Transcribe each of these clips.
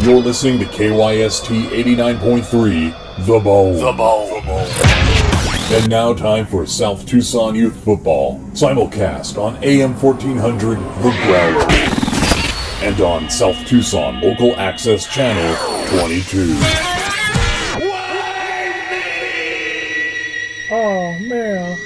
You're listening to KYST 89.3, The Bone. The Bone. And now time for South Tucson Youth Football. Simulcast on AM 1400, The Growler. And on South Tucson Local Access Channel 22. Oh, man.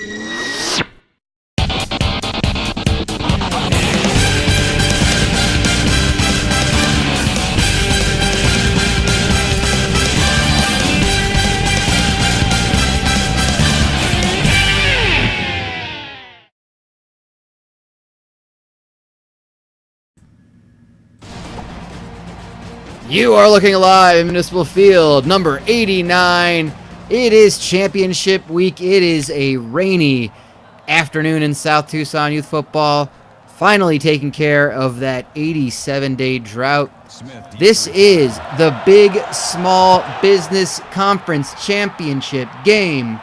You are looking live in Municipal Field, number 89. It is championship week. It is a rainy afternoon in South Tucson Youth Football, finally taking care of that 87-day drought. This is the Big Small Business Conference Championship game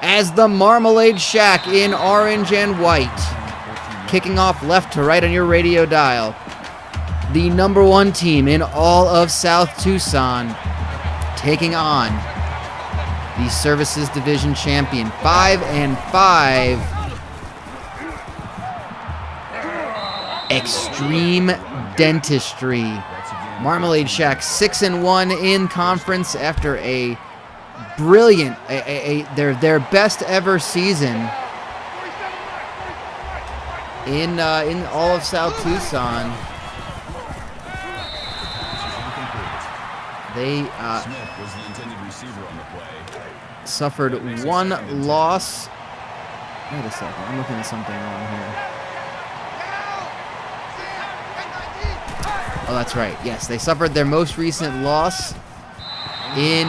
as the Marmalade Shack in orange and white, kicking off left to right on your radio dial. The number one team in all of South Tucson taking on the Services Division champion, 5-5 Extreme Dentistry. Marmalade Shack 6-1 in conference after a brilliant, their best ever season in all of South Tucson. They suffered one loss. Wait a second, I'm looking at something wrong here. Oh, that's right. Yes, they suffered their most recent loss in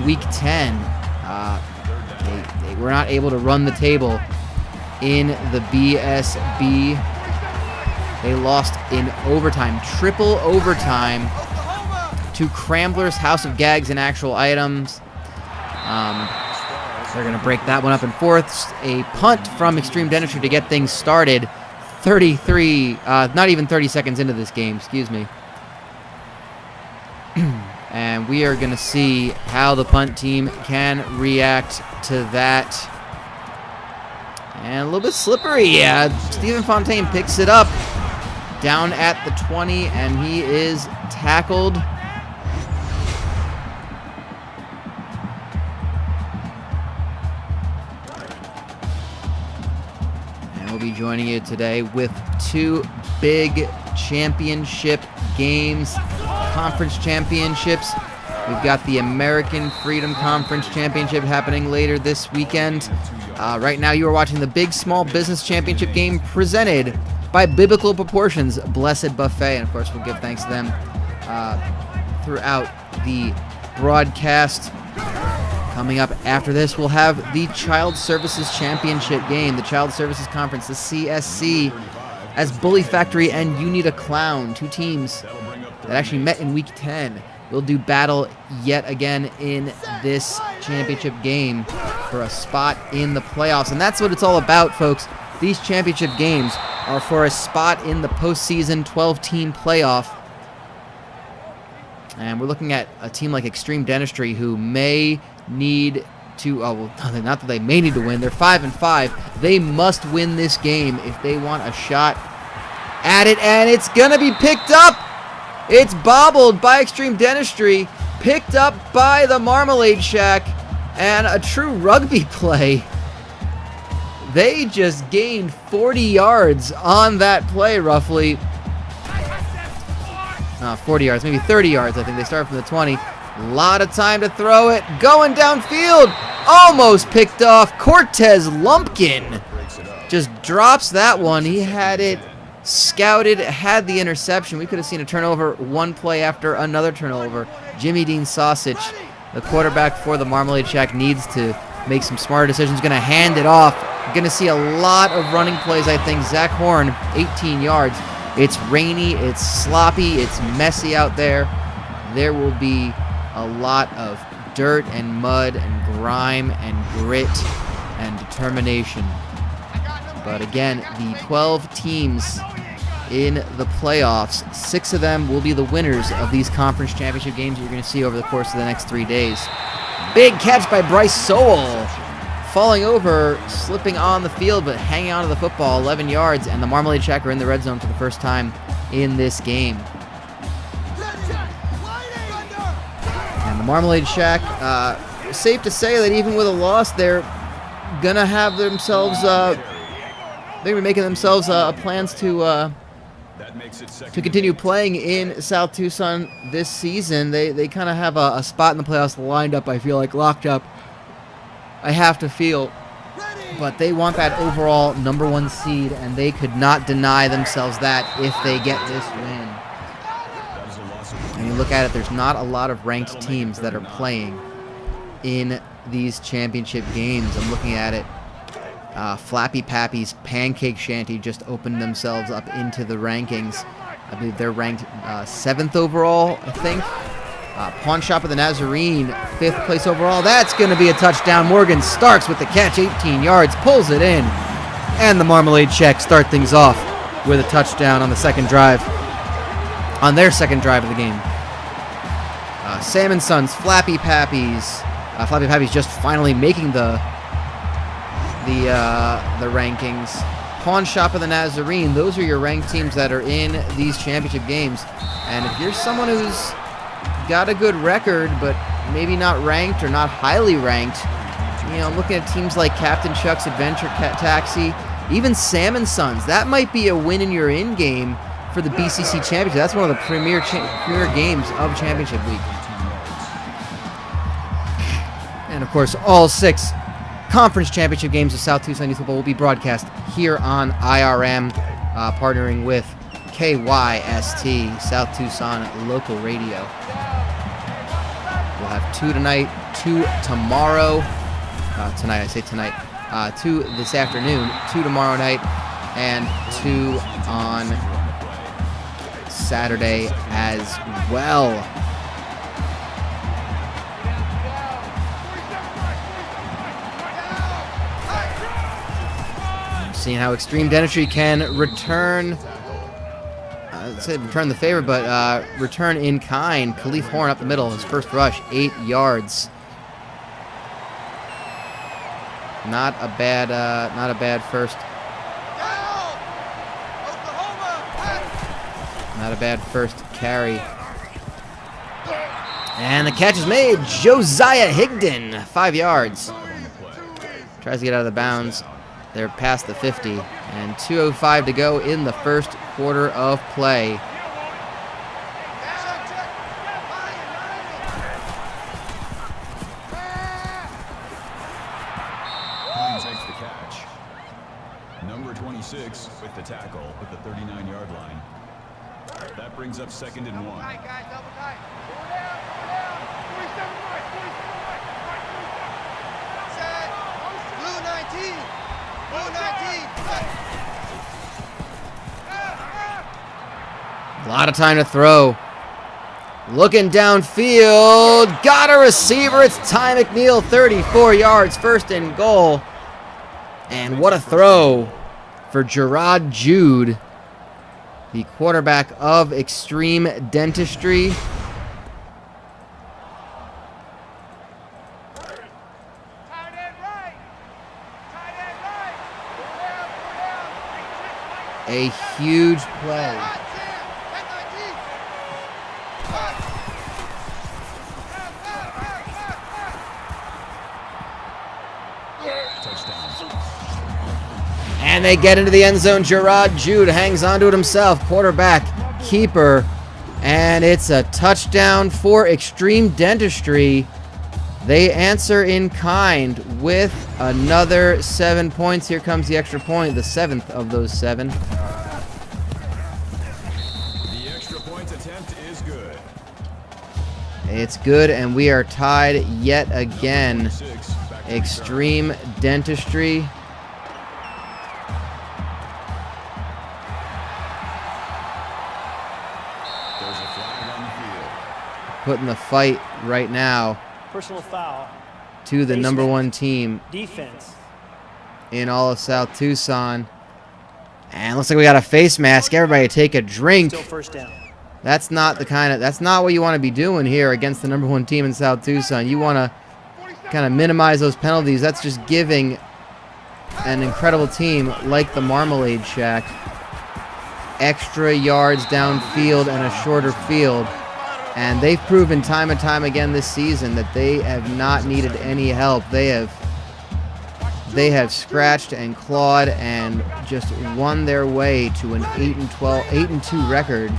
Week 10. They were not able to run the table in the BSB. They lost in overtime, triple overtime, to Crambler's House of Gags and Actual Items. They're going to break that one up in fourths. A punt from Extreme Dentistry to get things started. 33, not even 30 seconds into this game, excuse me. And we are going to see how the punt team can react to that. And a little bit slippery, yeah. Stephen Fontaine picks it up down at the 20, and he is tackled. And we'll be joining you today with two big championship games, conference championships. We've got the American Freedom Conference Championship happening later this weekend. Right now you are watching the Big Small Business Championship game presented by Biblical Proportions Blessed Buffet, and of course we'll give thanks to them throughout the broadcast. Coming up after this, we'll have the Child Services Championship game, the Child Services Conference, the CSC, as Bully Factory and You Need a Clown, two teams that actually met in Week 10, will do battle yet again in this championship game for a spot in the playoffs. And that's what it's all about, folks. These championship games are for a spot in the postseason 12-team playoff. And we're looking at a team like Extreme Dentistry who may need to, not that they may need to win, they're 5-5. They must win this game if they want a shot at it, and it's gonna be picked up. It's bobbled by Extreme Dentistry, picked up by the Marmalade Shack, and a true rugby play. They just gained 40 yards on that play, roughly. 40 yards, maybe 30 yards. I think they start from the 20. A lot of time to throw it. Going downfield. Almost picked off. Cortez Lumpkin just drops that one. He had it scouted, had the interception. We could have seen a turnover one play after another turnover. Jimmy Dean Sausage, the quarterback for the Marmalade Shack, needs to make some smarter decisions. Going to hand it off. Going to see a lot of running plays, I think. Zach Horn, 18 yards. It's rainy, it's sloppy, it's messy out there. There will be a lot of dirt and mud and grime and grit and determination. But again, the 12 teams in the playoffs. 6 of them will be the winners of these conference championship games you're going to see over the course of the next 3 days. Big catch by Bryce Sowell. Falling over, slipping on the field, but hanging onto the football, 11 yards, and the Marmalade Shack are in the red zone for the first time in this game. And the Marmalade Shack, safe to say that even with a loss, they're gonna have themselves, they're gonna be making themselves plans to continue playing in South Tucson this season. They kind of have a spot in the playoffs lined up, I feel like, locked up. I have to feel, but they want that overall #1 seed, and they could not deny themselves that if they get this win. And you look at it, there's not a lot of ranked teams that are playing in these championship games. I'm looking at it. Flappy Pappy's Pancake Shanty just opened themselves up into the rankings. I believe they're ranked 7th overall, I think. Pawn Shop of the Nazarene, 5th place overall. That's going to be a touchdown. Morgan Starks with the catch, 18 yards, pulls it in. And the Marmalade Shack start things off with a touchdown on the second drive. On their second drive of the game. Sam and Sons, Flappy Pappy's. Flappy Pappy's just finally making the rankings. Pawn Shop of the Nazarene, those are your ranked teams that are in these championship games. And if you're someone who's got a good record, but maybe not ranked or not highly ranked, you know, I'm looking at teams like Captain Chuck's Adventure Taxi, even Sam and Sons. That might be a win in your in game for the BCC Championship. That's one of the premier games of Championship Week. And of course, all 6 conference championship games of South Tucson Youth Football will be broadcast here on IRM, partnering with KYST, South Tucson Local Radio. We'll have 2 tonight, 2 tomorrow. Tonight, I say tonight. 2 this afternoon, 2 tomorrow night, and 2 on Saturday as well. Seeing how Extreme Dentistry can return, return the favor, but return in kind. Khalif Horn up the middle, his first rush, 8 yards. Not a bad first. Not a bad first carry. And the catch is made. Josiah Higdon, 5 yards. Tries to get out of the bounds. They're past the 50, and 2:05 to go in the first quarter of play. Takes the catch. Number 26 with the tackle at the 39-yard line. That brings up 2nd and 1. A lot of time to throw. Looking downfield. Got a receiver. It's Ty McNeil, 34 yards, 1st and goal. And what a throw for Gerard Jude, the quarterback of Extreme Dentistry. A huge play. And they get into the end zone. Gerard Jude hangs onto it himself. Quarterback, keeper. And it's a touchdown for Extreme Dentistry. They answer in kind with another 7 points. Here comes the extra point, the 7th of those 7. The extra point attempt is good. It's good, and we are tied yet again. Extreme Dentistry. There's a flag on the field. Putting the fight right now Personal foul. to the #1 team Defense. in all of South Tucson. And looks like we got a face mask. Everybody take a drink. Still first down. That's not what you want to be doing here against the #1 team in South Tucson. You want to kind of minimize those penalties. That's just giving an incredible team like the Marmalade Shack extra yards downfield and a shorter field. And they've proven time and time again this season that they have not needed any help. They have scratched and clawed and just won their way to an 8-2 record.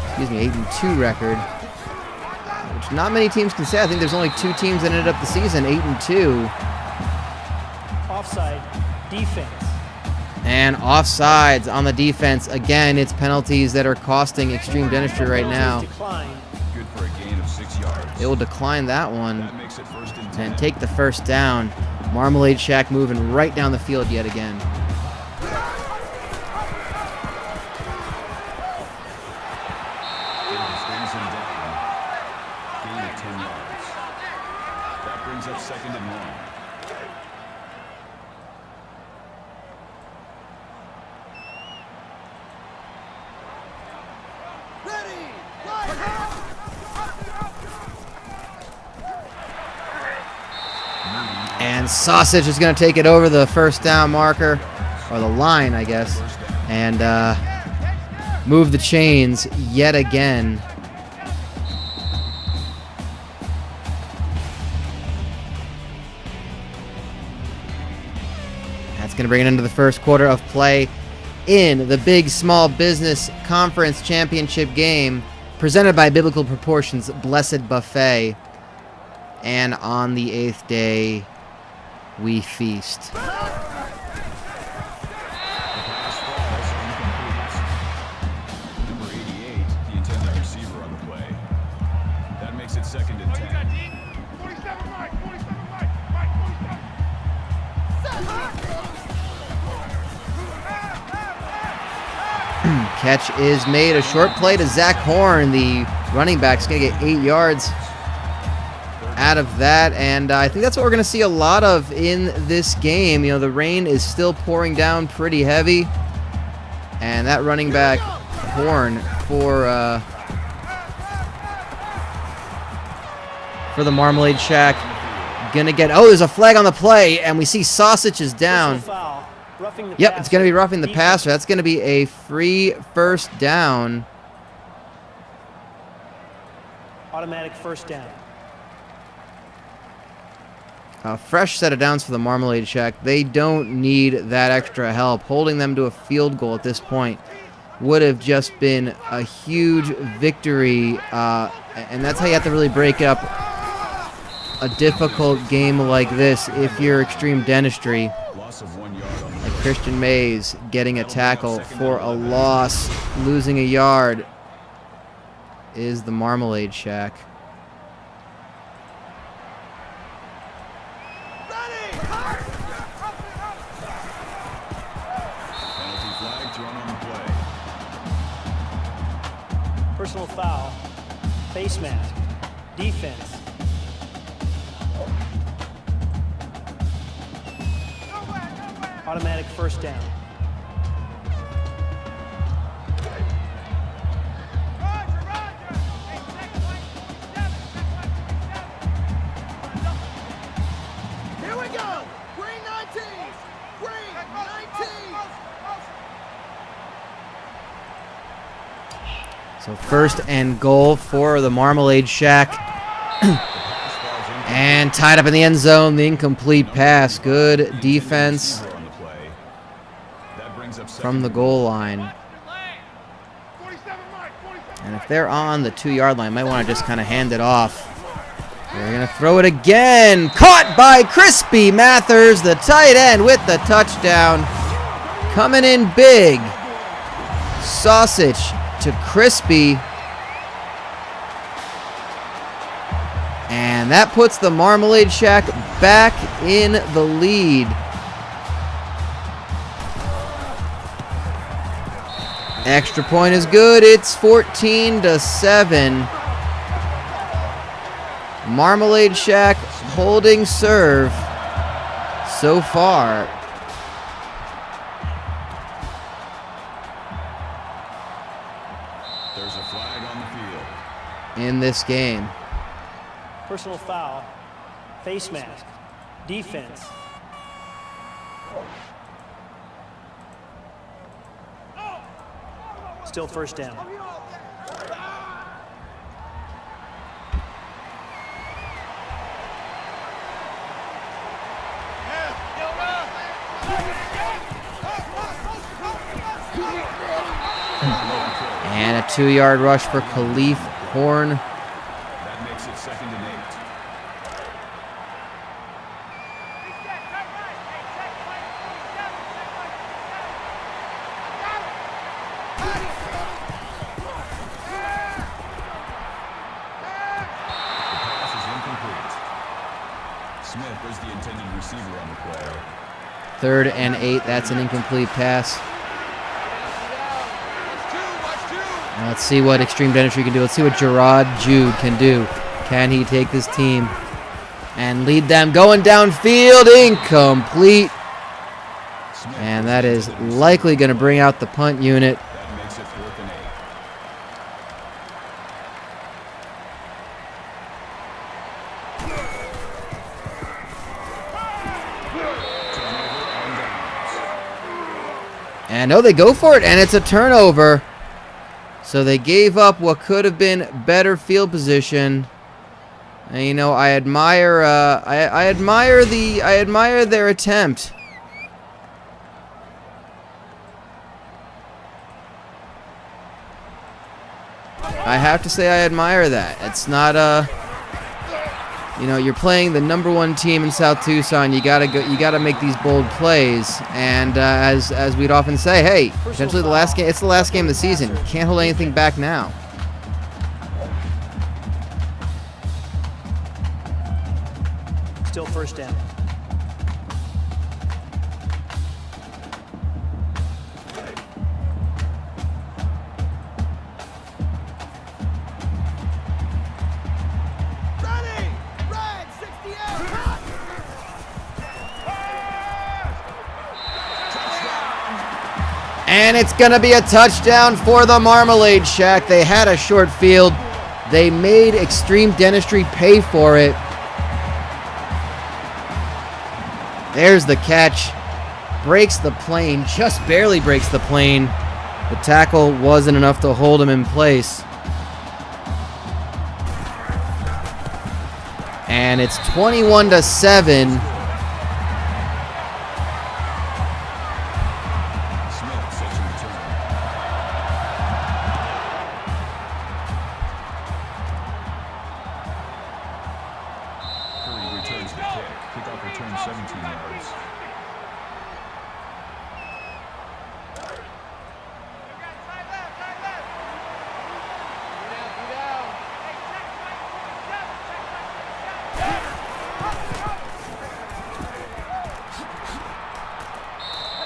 Excuse me, 8-2 record, which not many teams can say. I think there's only 2 teams that ended up the season 8-2. Offside, defense. And offsides on the defense. Again, it's penalties that are costing Extreme Dentistry right now. Good for a gain of 6 yards. It will decline that one That makes it first and 10. and take the first down. Marmalade Shack moving right down the field yet again. Brings him down. Gain of 10 yards. That brings up second and 1. And Sausage is going to take it over the first down marker, or the line, I guess, and move the chains yet again. That's going to bring it into the first quarter of play in the Big Small Business Conference Championship game presented by Biblical Proportions Blessed Buffet. And on the 8th day, we feast. The pass falls incomplete. Number 88, the intended receiver on the play. That makes it second and 10. Catch is made. A short play to Zach Horn. The running back's going to get 8 yards out of that, and I think that's what we're going to see a lot of in this game. You know, the rain is still pouring down pretty heavy, and that running back Horn for the Marmalade Shack gonna get. Oh, there's a flag on the play, and we see Sausage is down. Foul. Roughing the Yep, it's going to be passer. roughing the passer. That's going to be a free first down. Automatic first down. A fresh set of downs for the Marmalade Shack. They don't need that extra help. Holding them to a field goal at this point would have just been a huge victory, and that's how you have to really break up a difficult game like this if you're Extreme Dentistry. Loss of 1 yard on the Like Christian Mays getting a tackle for a loss, losing a yard, is the Marmalade Shack. penalty flag thrown on the play. Personal foul. Face mask. Defense. Automatic first down. Here we go. Green 19. Green 19. So first and goal for the Marmalade Shack. And tied up in the end zone, the incomplete pass. Good defense On the play. That brings up from the goal line. And if they're on the 2-yard line, might want to just kind of hand it off. They're going to throw it again. Caught by Crispy Mathers, the tight end, with the touchdown. Coming in big. Sausage to Crispy. And that puts the Marmalade Shack back in the lead. Extra point is good. It's 14-7. Marmalade Shack holding serve so far. in this game. Personal foul. Face mask. Defense. Still first down. And a 2-yard rush for Khalif Horn. That makes it 2nd and 8. The pass is incomplete. Smith was the intended receiver on the play. 3rd and 8. That's an incomplete pass. Now let's see what Extreme Dentistry can do. Let's see what Gerard Jude can do. Can he take this team and lead them going downfield? Incomplete. And that is likely going to bring out the punt unit. That makes it 4th and 8. And no, they go for it, and it's a turnover. So they gave up what could have been better field position. And, you know, I admire their attempt. I have to say I admire that. It's not you know, you're playing the #1 team in South Tucson. You gotta make these bold plays. And as we'd often say, hey, potentially the last game. It's the last game of the season. You can't hold anything back now. Still first down. Ready! Red 68! Hot! And it's going to be a touchdown for the Marmalade Shack. They had a short field. They made Extreme Dentistry pay for it. There's the catch. Breaks the plane. Just barely breaks the plane. The tackle wasn't enough to hold him in place. And it's 21-7. Returns the kick. Kickoff return 17 yards.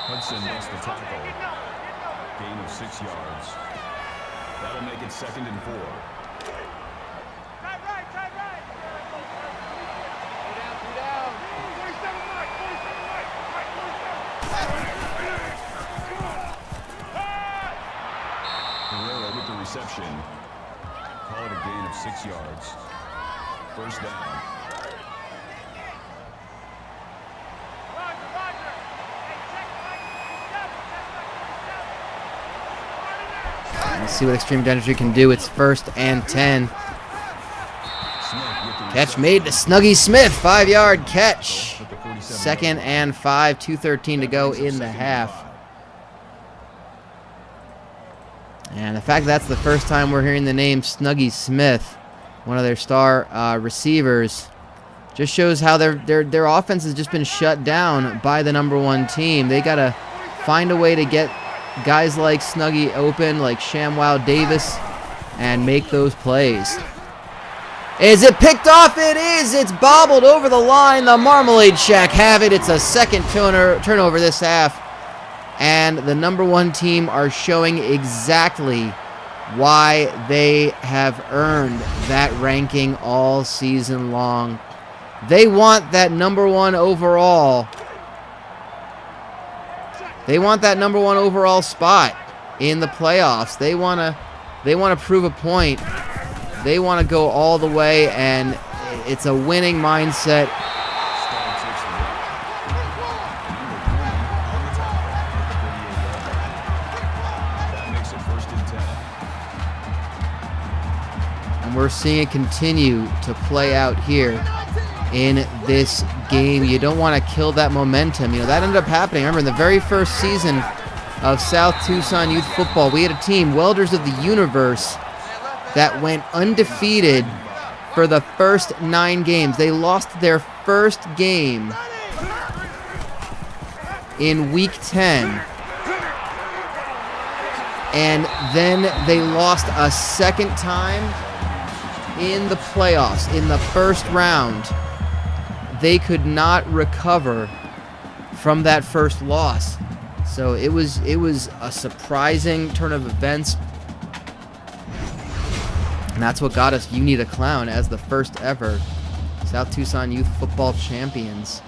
Hudson makes the tackle. Gain of 6 yards. That'll make it 2nd and 4. Reception. Call it a gain of 6 yards. First down. Let's see what Extreme Dentistry can do. It's 1st and 10. Catch made to Snuggie Smith. 5-yard catch. 2nd and 5. 2:13 to go in the half. And the fact that's the first time we're hearing the name Snuggie Smith, one of their star receivers, just shows how their offense has just been shut down by the #1 team. They got to find a way to get guys like Snuggie open, like ShamWow Davis, and make those plays. Is it picked off? It is. It's bobbled over the line. The Marmalade Shack have it. It's a 2nd turnover this half. And the #1 team are showing exactly why they have earned that ranking all season long. They want that #1 overall. They want that #1 overall spot in the playoffs. They want to prove a point. They want to go all the way, and it's a winning mindset. And we're seeing it continue to play out here in this game. You don't want to kill that momentum. You know, that ended up happening. I remember in the very first season of South Tucson Youth Football, we had a team, Welders of the Universe, that went undefeated for the first 9 games. They lost their first game in week 10. And then they lost a second time in the playoffs. In the first round, they could not recover from that first loss. So it was a surprising turn of events. And that's what got us You Need a Clown as the first ever South Tucson Youth Football champions.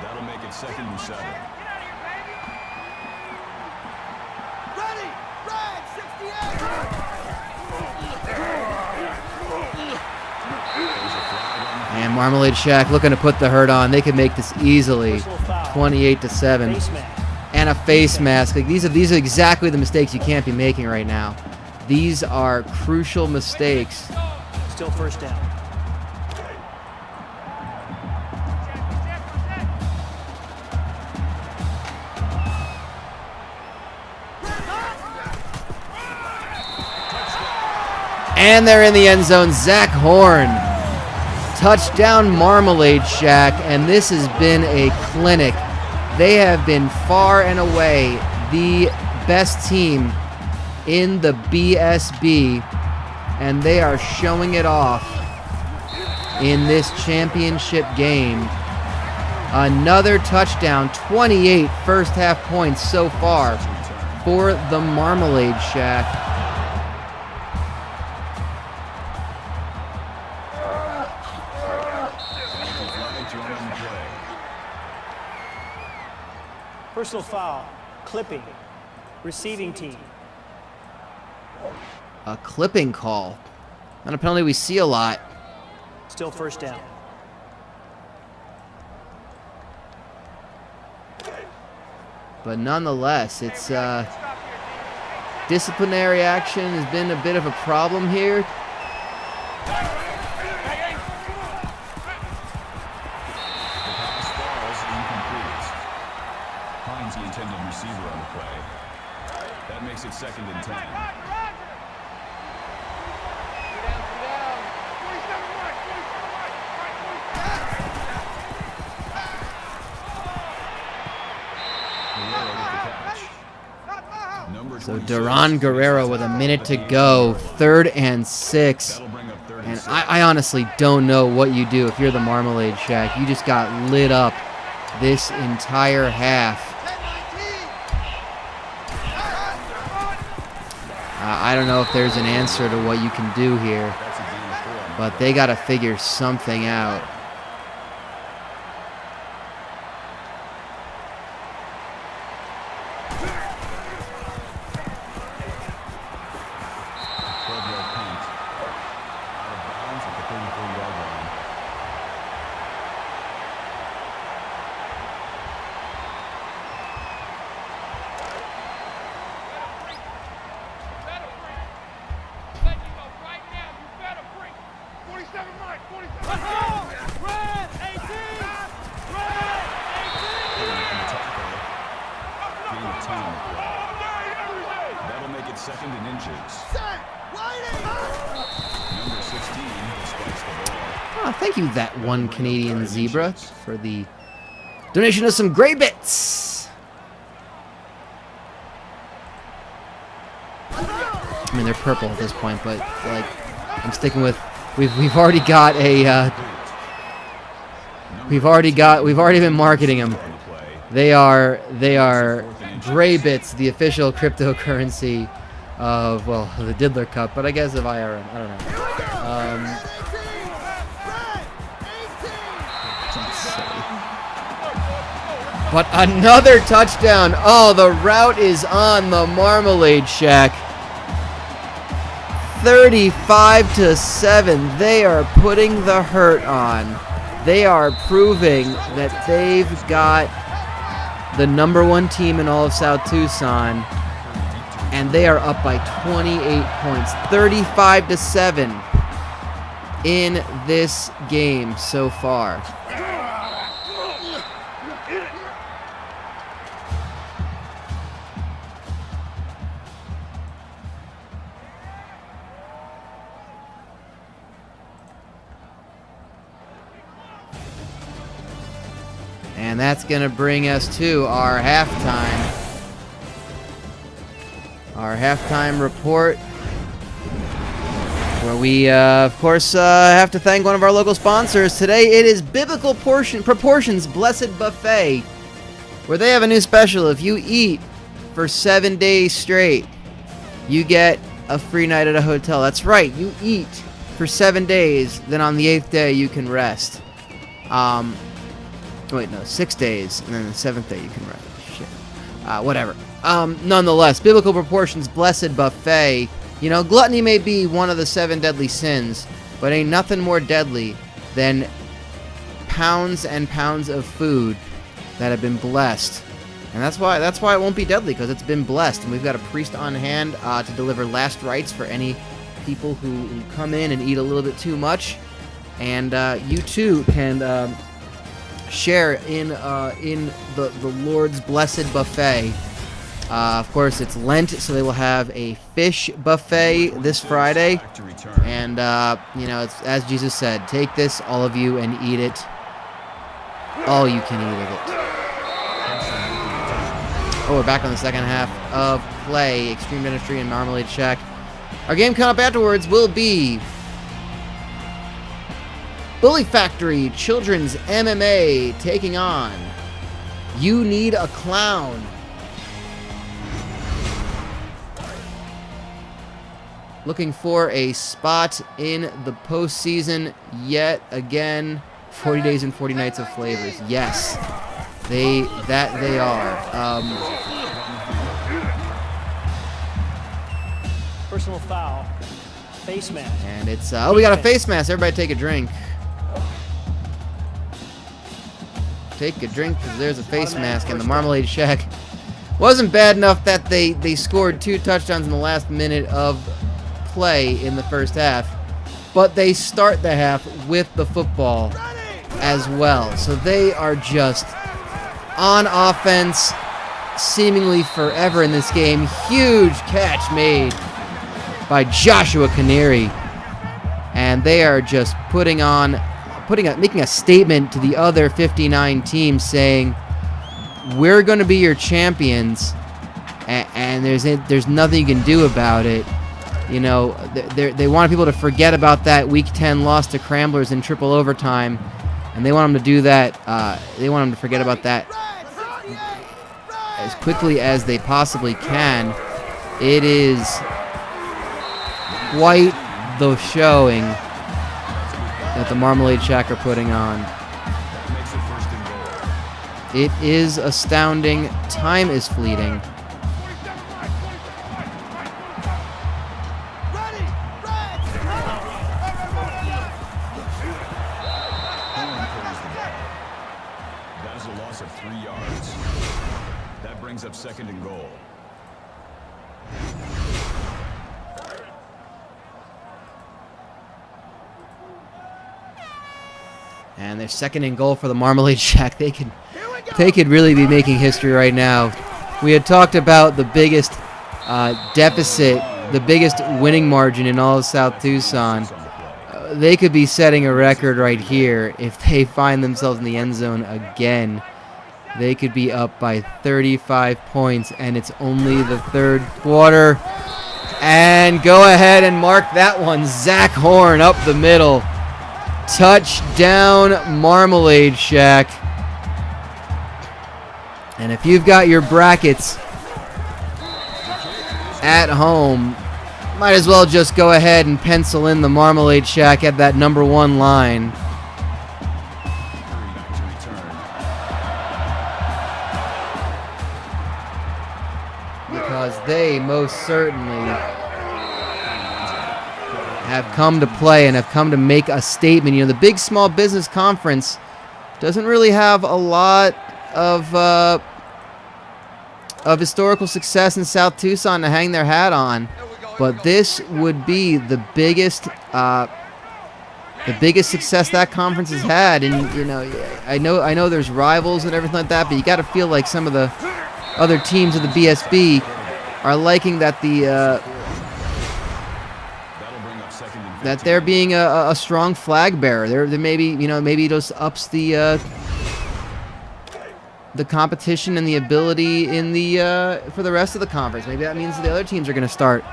That'll make it 2nd and 7. Ready! Red 68! And Marmalade Shack looking to put the hurt on. They could make this easily, 28-7. Face mask. And a face mask. Like, these are exactly the mistakes you can't be making right now. These are crucial mistakes. Still first down. And they're in the end zone. Zach Horn. Touchdown Marmalade Shack. And this has been a clinic. They have been far and away the best team in the BSB. And they are showing it off in this championship game. Another touchdown. 28 first half points so far for the Marmalade Shack. Personal foul. Clipping. Receiving team. A clipping call. Not a penalty we see a lot. Still first down. But nonetheless, it's disciplinary action has been a bit of a problem here. The intended receiver on the play. That makes it 2nd and 10. So Duran Guerrero with a minute to go, 3rd and 6. And I honestly don't know what you do if you're the Marmalade Shack. You just got lit up this entire half. I don't know if there's an answer to what you can do here, but they got to figure something out. That'll make it 2nd and inches. Number 16 spikes the ball. Oh, thank you, that one Canadian Zebra, for the donation of some gray bits. I mean, they're purple at this point, but like, I'm sticking with. We've already got a. We've already been marketing them. They are gray bits, the official cryptocurrency of, well, the Diddler Cup, but I guess of IRM. I don't know. That's silly. But another touchdown. Oh, the route is on the Marmalade Shack. 35-7. They are putting the hurt on. They are proving that they've got the #1 team in all of South Tucson, and they are up by 28 points, 35-7 in this game so far. And that's going to bring us to our halftime. Our halftime report, where we, of course, have to thank one of our local sponsors. Today it is Biblical Proportions Blessed Buffet, where they have a new special. If you eat for 7 days straight, you get a free night at a hotel. That's right, you eat for 7 days, then on the 8th day you can rest. Wait, no, 6 days, and then the 7th day you can rest. Shit. Whatever. Nonetheless, Biblical Proportions Blessed Buffet. You know, gluttony may be one of the 7 deadly sins, but ain't nothing more deadly than pounds and pounds of food that have been blessed. And that's why it won't be deadly, because it's been blessed. And we've got a priest on hand to deliver last rites for any people who come in and eat a little bit too much. And you too can share in the Lord's blessed buffet. Of course, it's Lent, so they will have a fish buffet this Friday. And you know, it's, as Jesus said, take this, all of you, and eat it. All you can eat of it. Oh, we're back on the second half of play. Extreme Dentistry and Marmalade Shack. Our game coming up afterwards will be Bully Factory Children's MMA taking on You Need a Clown. Looking for a spot in the postseason yet again. 40 days and 40 nights of flavors. Yes, they are. Personal foul. Face mask. And it's we got a face mask. Everybody take a drink. Take a drink, because there's a face mask in the Marmalade Shack. Wasn't bad enough that they scored 2 touchdowns in the last minute of play in the first half, but they start the half with the football as well. So they are just on offense seemingly forever in this game. Huge catch made by Joshua Canary, and they are just making a statement to the other 59 teams, saying, we're going to be your champions, and there's nothing you can do about it. You know, they want people to forget about that Week 10 loss to Cramblers in triple overtime, and they want them to do that. They want them to forget about that as quickly as they possibly can. It is quite the showing that the Marmalade Shack are putting on. It is astounding. Time is fleeting. That is a loss of 3 yards. That brings up 2nd and goal. And they're 2nd and goal for the Marmalade Shack. They could really be making history right now. We had talked about the biggest deficit, the biggest winning margin in all of South Tucson. They could be setting a record right here if they find themselves in the end zone again. They could be up by 35 points, and it's only the 3rd quarter. And go ahead and mark that one. Zach Horn up the middle. Touchdown, Marmalade Shack. And if you've got your brackets at home, might as well just go ahead and pencil in the Marmalade Shack at that #1 line. they most certainly have come to play and have come to make a statement. You know, the big small business conference doesn't really have a lot of historical success in South Tucson to hang their hat on, but this would be the biggest success that conference has had. And you know, I know there's rivals and everything like that, but you got to feel like some of the other teams of the BSB are liking that that they're being a strong flag bearer. They're maybe it just ups the competition and the ability in for the rest of the conference. Maybe that means the other teams are going to start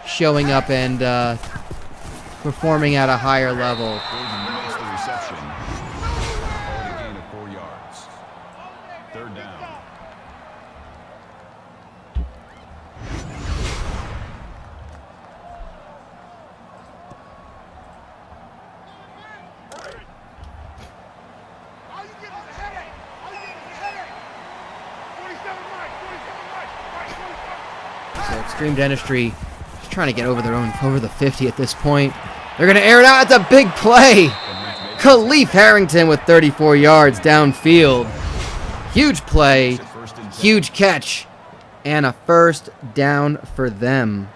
showing up and performing at a higher level. Makes the reception. Called a gain of 4 yards. Third down. So Extreme Dentistry is trying to get over the 50 at this point. They're going to air it out. It's a big play. Khalif Harrington with 34 yards downfield. Huge play, huge catch, and a first down for them.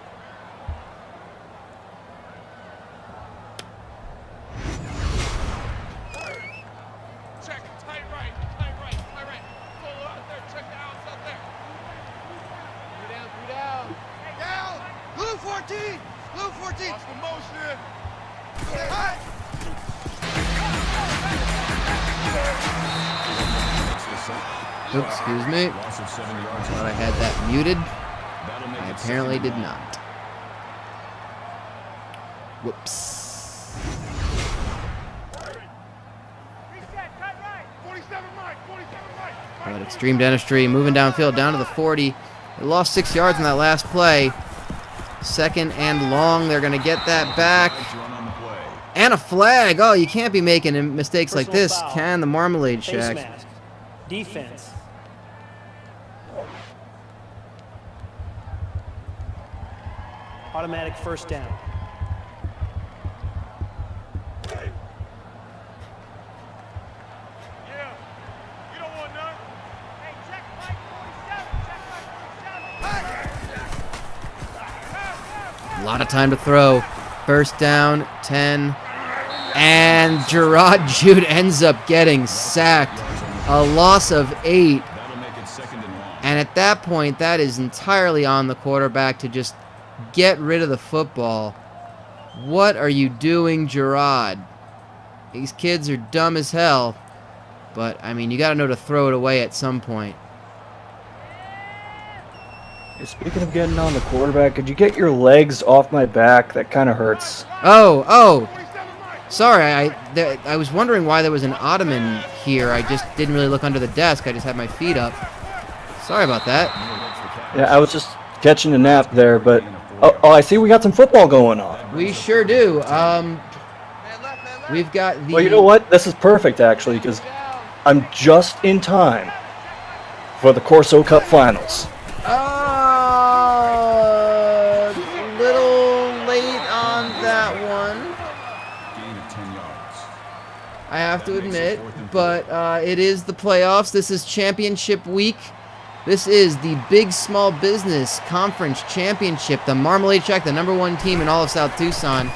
Check, tight right. Pull out there, check the outs out there. Down. Blue 14. Watch the motion. Hey. Oops, excuse me. Loss of 7 yards. Thought I had that muted. That'll make I it apparently second did and not. Whoops. Reset, cut right. 47 right. But Extreme Dentistry moving downfield down to the 40. They lost 6 yards in that last play. Second and long. They're going to get that back. run on the play. And a flag. Oh, you can't be making mistakes like Personal this, foul. can the Marmalade Face Shack? mask. Defense. Automatic first down. Yeah. You don't want none. Hey, check Mike 47. A lot of time to throw. First down, 10. And Gerard Jude ends up getting sacked. A loss of 8. That'll make it second and long. And at that point, that is entirely on the quarterback to just get rid of the football. What are you doing, Gerard? These kids are dumb as hell. But, I mean, you got to know to throw it away at some point. Hey, speaking of getting on the quarterback, could you get your legs off my back? That kind of hurts. Oh. Sorry, I was wondering why there was an ottoman here. I just didn't really look under the desk. I just had my feet up. Sorry about that. Yeah, I was just catching a nap there, but... Oh, I see we got some football going on. We sure do. We've got the... Well, you know what? This is perfect, actually, because I'm just in time for the Corso Cup Finals. Little late on that one, Gain of 10 yards. I have to admit, but it is the playoffs. This is championship week. This is the Big Small Business Conference Championship. The Marmalade Shack, the #1 team in all of South Tucson,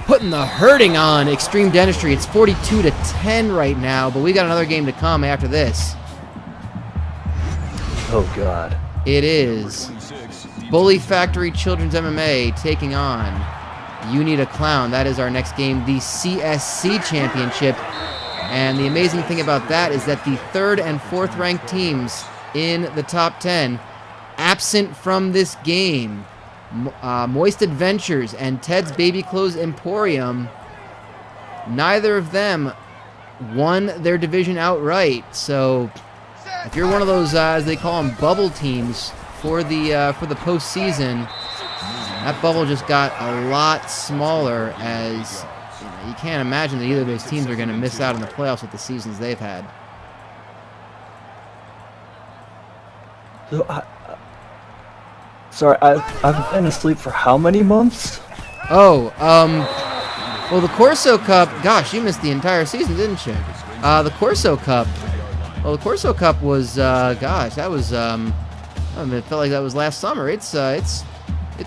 putting the hurting on Extreme Dentistry. It's 42-10 right now, but we got another game to come after this. Oh, God. It is 26. Bully Factory Children's MMA taking on You Need a Clown. That is our next game, the CSC Championship. And the amazing thing about that is that the 3rd and 4th ranked teams in the top 10, absent from this game, Moist Adventures and Ted's Baby Clothes Emporium, neither of them won their division outright. So if you're one of those, as they call them, bubble teams for the postseason, that bubble just got a lot smaller, as you can't imagine that either of those teams are going to miss out on the playoffs with the seasons they've had. So sorry, I've been asleep for how many months? Oh, well, the Corso Cup, gosh, you missed the entire season, didn't you? The Corso Cup, well, the Corso Cup was, gosh, that was, I mean, it felt like that was last summer. It's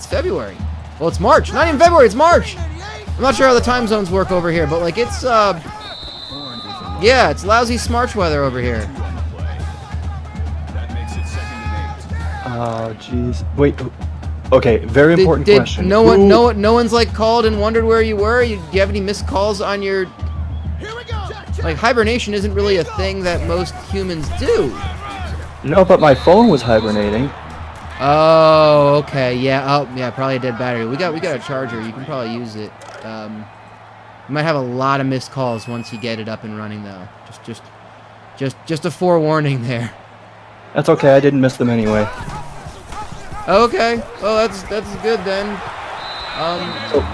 February. Well, it's March. Not even February, it's March. I'm not sure how the time zones work over here, but, like, it's, yeah, it's lousy smarch weather over here. Oh, jeez. Wait. Okay, very important question. No one's like called and wondered where you were. Do you have any missed calls on your? Like hibernation isn't really a thing that most humans do. No, but my phone was hibernating. Oh, okay, yeah. Oh, yeah. Probably a dead battery. We got a charger. You can probably use it. You might have a lot of missed calls once you get it up and running, though. Just a forewarning there. That's okay. I didn't miss them anyway. Okay. Well, that's good then. So,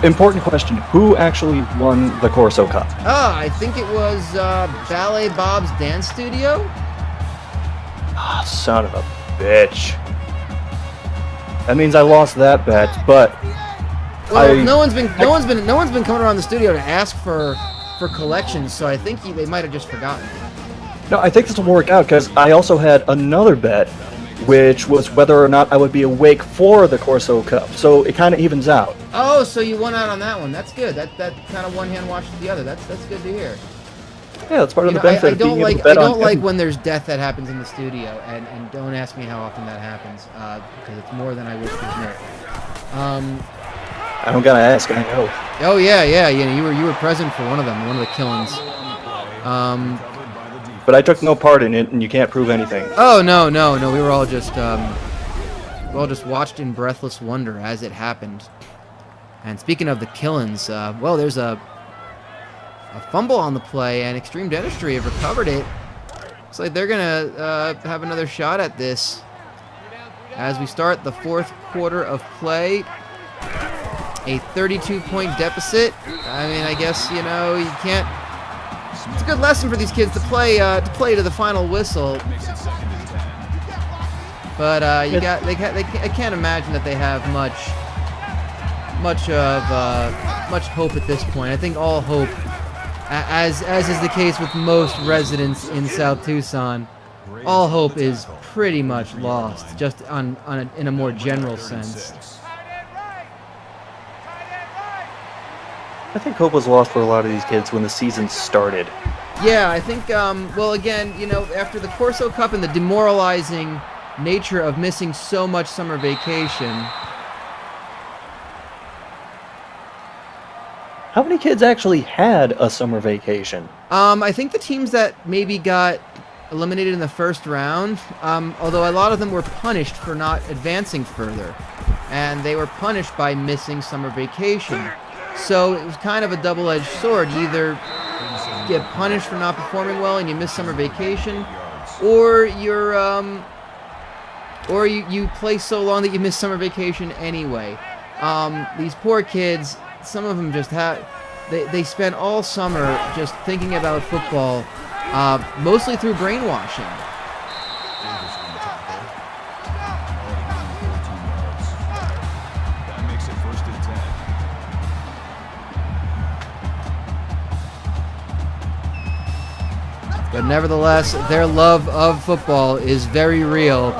important question: who actually won the Corso Cup? I think it was Ballet Bob's dance studio. Ah, son of a bitch. That means I lost that bet, but well, no one's been coming around the studio to ask for collections, so I think they might have just forgotten. No, I think this will work out because I also had another bet, which was whether or not I would be awake for the Corso Cup. So it kind of evens out. Oh, so you won out on that one. That's good. That kind of one hand washes the other. That's good to hear. Yeah, that's part of the benefit of being able to bet I don't on like him. when there's death that happens in the studio, and don't ask me how often that happens, because it's more than I wish to admit. I don't gotta ask, I know. Oh yeah. You were present for one of them, one of the killings. But I took no part in it, and you can't prove anything. Oh no. We were all just watched in breathless wonder as it happened. And speaking of the killings, well, there's a fumble on the play, and Extreme Dentistry have recovered it. Looks like they're gonna have another shot at this as we start the fourth quarter of play. A 32-point deficit. I mean, I guess you can't. It's a good lesson for these kids to play to the final whistle. But I can't imagine that they have much hope at this point. I think all hope, as is the case with most residents in South Tucson, all hope is pretty much lost, just in a more general sense. I think hope was lost for a lot of these kids when the season started. Yeah, I think, well, again, after the Corso Cup and the demoralizing nature of missing so much summer vacation. How many kids actually had a summer vacation? I think the teams that maybe got eliminated in the first round, although a lot of them were punished for not advancing further, and they were punished by missing summer vacation. So it was kind of a double-edged sword. You either get punished for not performing well and you miss summer vacation, or you play so long that you miss summer vacation anyway. These poor kids, some of them just they spent all summer just thinking about football, mostly through brainwashing. But nevertheless, their love of football is very real.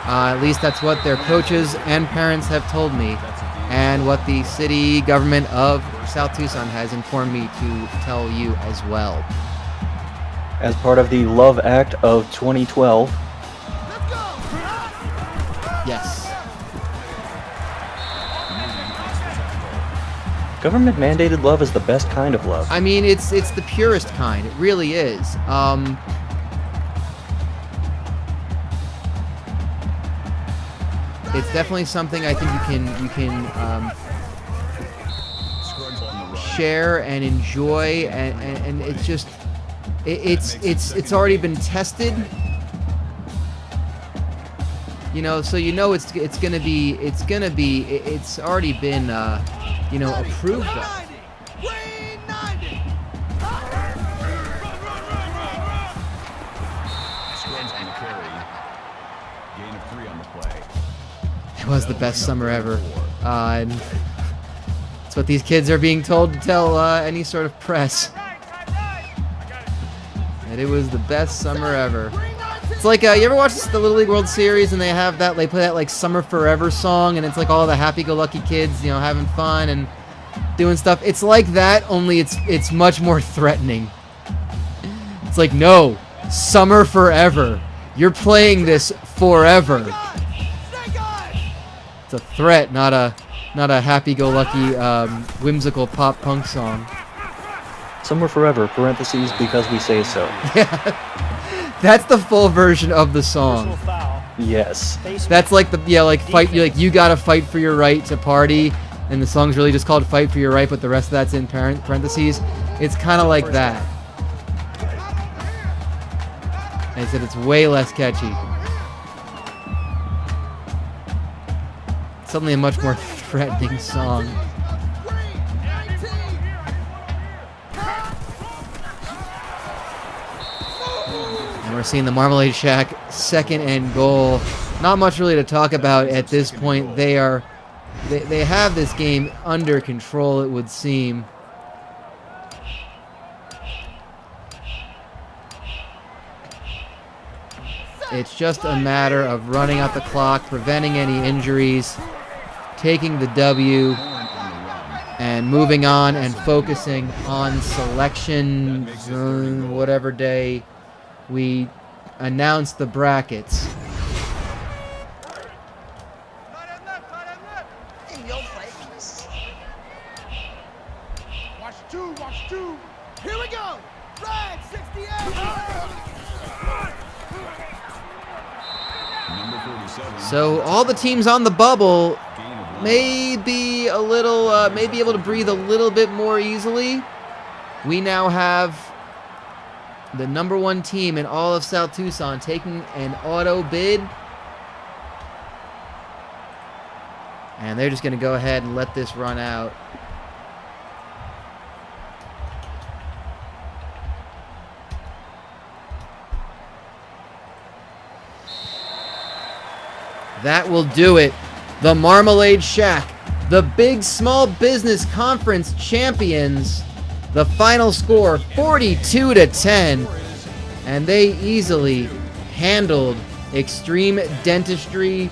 At least that's what their coaches and parents have told me, and what the city government of South Tucson has informed me to tell you as well. As part of the Love Act of 2012. Yes. Government-mandated love is the best kind of love. I mean, it's the purest kind. It really is. It's definitely something I think you can share and enjoy, and it's just it's already been tested. So it's already been approved of. was the best summer ever. And that's what these kids are being told to tell any sort of press. And it was the best summer ever. It's like, you ever watch the Little League World Series and they have that, they play that like Summer Forever song, and it's like all the happy-go-lucky kids, you know, having fun and doing stuff. It's like that, only it's much more threatening. It's like, no, Summer Forever. You're playing this forever. It's a threat, not a happy-go-lucky, whimsical pop-punk song. Summer Forever, parentheses, because we say so. Yeah. That's the full version of the song. Yes. That's like fight. You gotta fight for your right to party, and the song's really just called "Fight for Your Right," but the rest of that's in parentheses. It's kind of like that. I said it's way less catchy. Suddenly a much more threatening song. We're seeing the Marmalade Shack 2nd and goal. Not much really to talk about at this point. They have this game under control, it would seem. It's just a matter of running out the clock, preventing any injuries, taking the W, and moving on and focusing on selection, whatever day we announced the brackets. Watch two. Here we go. Red 68. Number 47. So all the teams on the bubble may be a little, may be able to breathe a little bit more easily. We now have the number 1 team in all of South Tucson taking an auto bid. And they're just going to go ahead and let this run out. That will do it. The Marmalade Shack, the Big Small Business Conference champions. The final score, 42-10, and they easily handled Extreme Dentistry.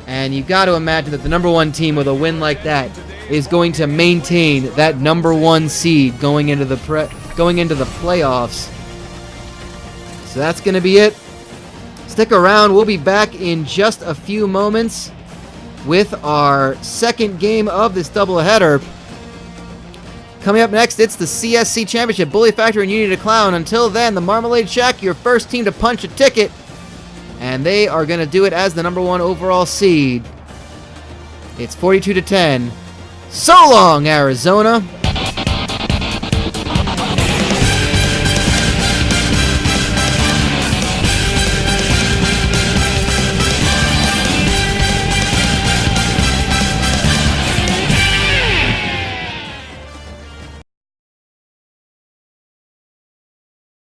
And you got to imagine that the number 1 team with a win like that is going to maintain that number 1 seed going into the playoffs. So that's going to be it. Stick around. We'll be back in just a few moments with our second game of this doubleheader. Coming up next, it's the CSC Championship, Bully Factory and Unity Clown. Until then, the Marmalade Shack, your first team to punch a ticket. And they are going to do it as the number 1 overall seed. It's 42-10. So long, Arizona.